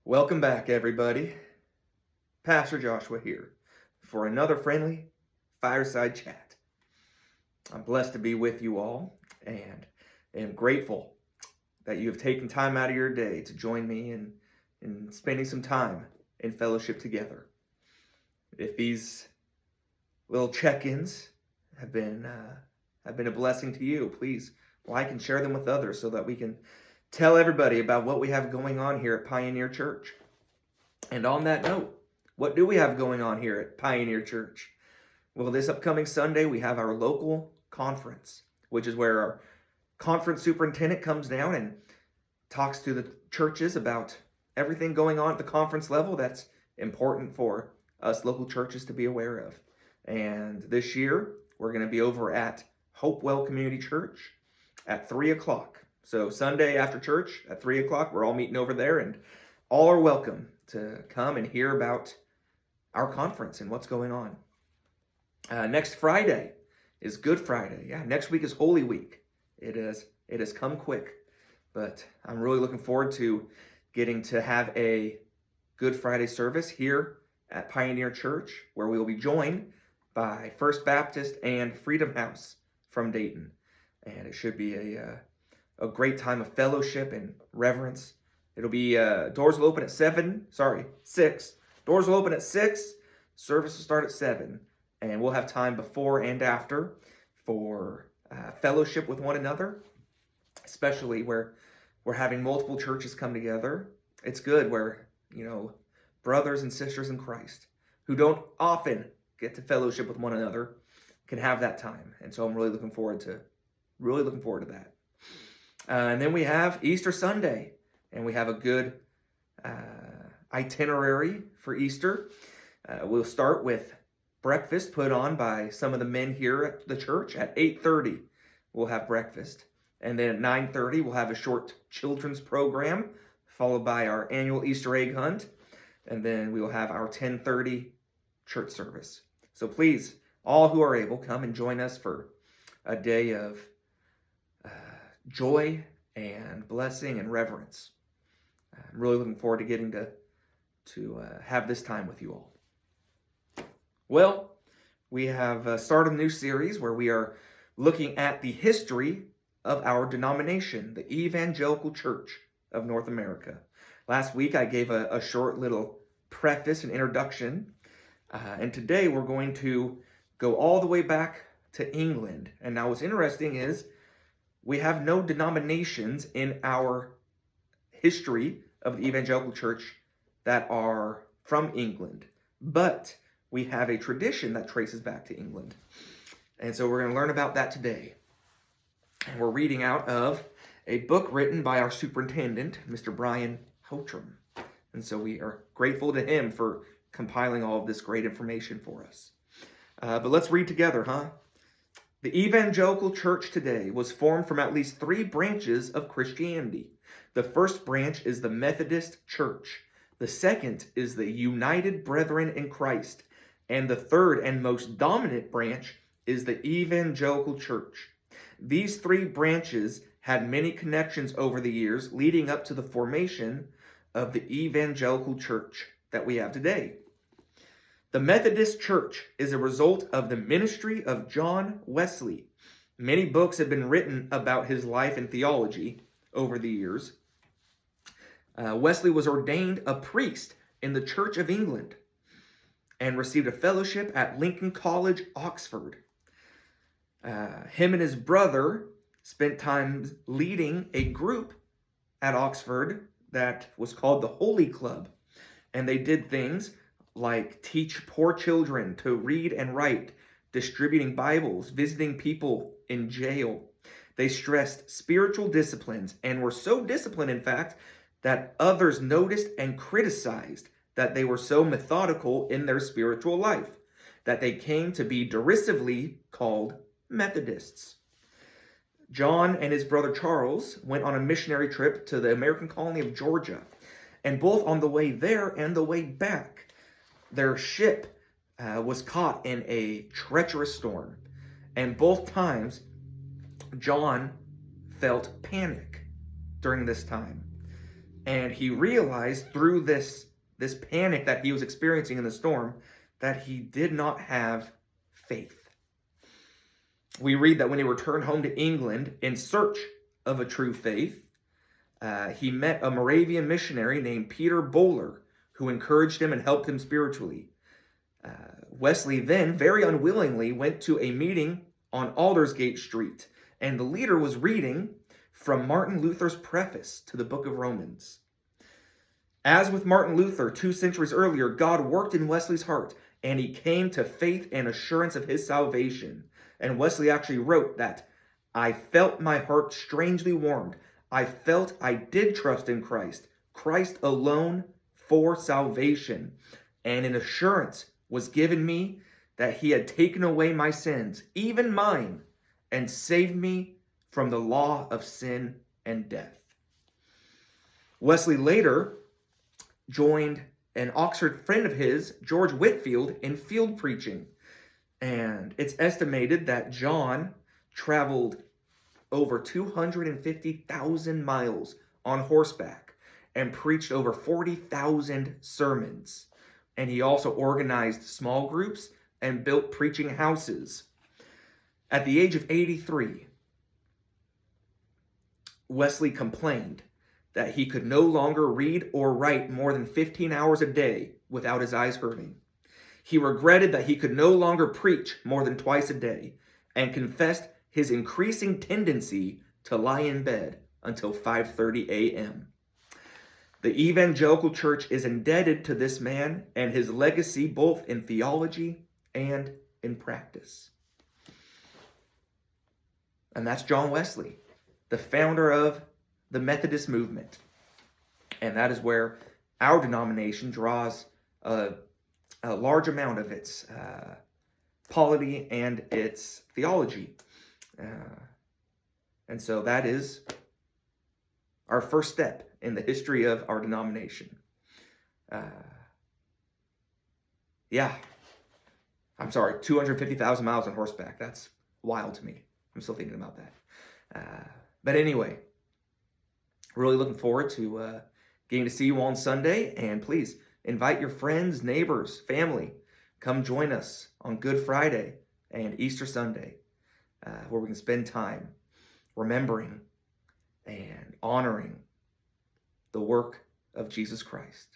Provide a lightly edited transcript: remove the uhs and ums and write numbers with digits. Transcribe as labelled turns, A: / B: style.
A: Welcome back, everybody. Pastor Joshua here for another friendly fireside chat. I'm blessed to be with you all and am grateful that you have taken time out of your day to join me in spending some time in fellowship together. If these little check-ins have been a blessing to you, please like and share them with others so that we can tell everybody about what we have going on here at Pioneer Church. And on that note, what do we have going on here at Pioneer Church? Well, this upcoming Sunday, we have our local conference, which is where our conference superintendent comes down and talks to the churches about everything going on at the conference level that's important for us local churches to be aware of. And this year, we're going to be over at Hopewell Community Church at 3 o'clock. So Sunday after church at 3 o'clock, we're all meeting over there, and all are welcome to come and hear about our conference and what's going on. Next Friday is Good Friday. Yeah, next week is Holy Week. It has come quick, but I'm really looking forward to getting to have a Good Friday service here at Pioneer Church, where we will be joined by First Baptist and Freedom House from Dayton. And it should be a great time of fellowship and reverence. It'll be, doors will open at 6. Doors will open at 6. Service will start at 7. And we'll have time before and after for fellowship with one another, especially where we're having multiple churches come together. It's good where, brothers and sisters in Christ who don't often get to fellowship with one another can have that time. And so I'm really looking forward to that. And then we have Easter Sunday, and we have a good itinerary for Easter. We'll start with breakfast put on by some of the men here at the church. At 8:30, we'll have breakfast. And then at 9:30, we'll have a short children's program, followed by our annual Easter egg hunt. And then we will have our 10:30 church service. So please, all who are able, come and join us for a day of joy and blessing and reverence. I'm really looking forward to getting to have this time with you all. Well, we have started a new series where we are looking at the history of our denomination, the Evangelical Church of North America. Last week I gave a short little preface and introduction, and today we're going to go all the way back to England. And now what's interesting is we have no denominations in our history of the Evangelical Church that are from England, but we have a tradition that traces back to England. And so we're going to learn about that today. And we're reading out of a book written by our superintendent, Mr. Brian Hotram. And so we are grateful to him for compiling all of this great information for us. But let's read together, huh? The Evangelical Church today was formed from at least 3 branches of Christianity. The first branch is the Methodist Church. The second is the United Brethren in Christ. And the third and most dominant branch is the Evangelical Church. These 3 branches had many connections over the years, leading up to the formation of the Evangelical Church that we have today. The Methodist Church is a result of the ministry of John Wesley. Many books have been written about his life and theology over the years. Wesley was ordained a priest in the Church of England and received a fellowship at Lincoln College, Oxford. Him and his brother spent time leading a group at Oxford that was called the Holy Club. And they did things like teach poor children to read and write, distributing Bibles, visiting people in jail. They stressed spiritual disciplines and were so disciplined, in fact, that others noticed and criticized that they were so methodical in their spiritual life that they came to be derisively called Methodists. John and his brother Charles went on a missionary trip to the American colony of Georgia, and both on the way there and the way back, their ship was caught in a treacherous storm, and both times John felt panic during this time. And he realized through this panic that he was experiencing in the storm that he did not have faith. We read that when he returned home to England in search of a true faith, he met a Moravian missionary named Peter Böhler, who encouraged him and helped him spiritually. Wesley then, very unwillingly, went to a meeting on Aldersgate Street, and the leader was reading from Martin Luther's preface to the book of Romans. As with Martin Luther 2 centuries earlier, God worked in Wesley's heart, and he came to faith and assurance of his salvation. And Wesley actually wrote that, "I felt my heart strangely warmed. I felt I did trust in Christ, Christ alone for salvation. And an assurance was given me that he had taken away my sins, even mine, and saved me from the law of sin and death." Wesley later joined an Oxford friend of his, George Whitefield, in field preaching. And it's estimated that John traveled over 250,000 miles on horseback and preached over 40,000 sermons. And he also organized small groups and built preaching houses. At the age of 83, Wesley complained that he could no longer read or write more than 15 hours a day without his eyes hurting. He regretted that he could no longer preach more than twice a day, and confessed his increasing tendency to lie in bed until 5:30 a.m. The Evangelical Church is indebted to this man and his legacy both in theology and in practice. And that's John Wesley, the founder of the Methodist movement. And that is where our denomination draws a large amount of its polity and its theology. And so that is our first step in the history of our denomination. I'm sorry, 250,000 miles on horseback. That's wild to me. I'm still thinking about that. But anyway, really looking forward to getting to see you on Sunday. And please invite your friends, neighbors, family. Come join us on Good Friday and Easter Sunday, where we can spend time remembering and honoring the work of Jesus Christ.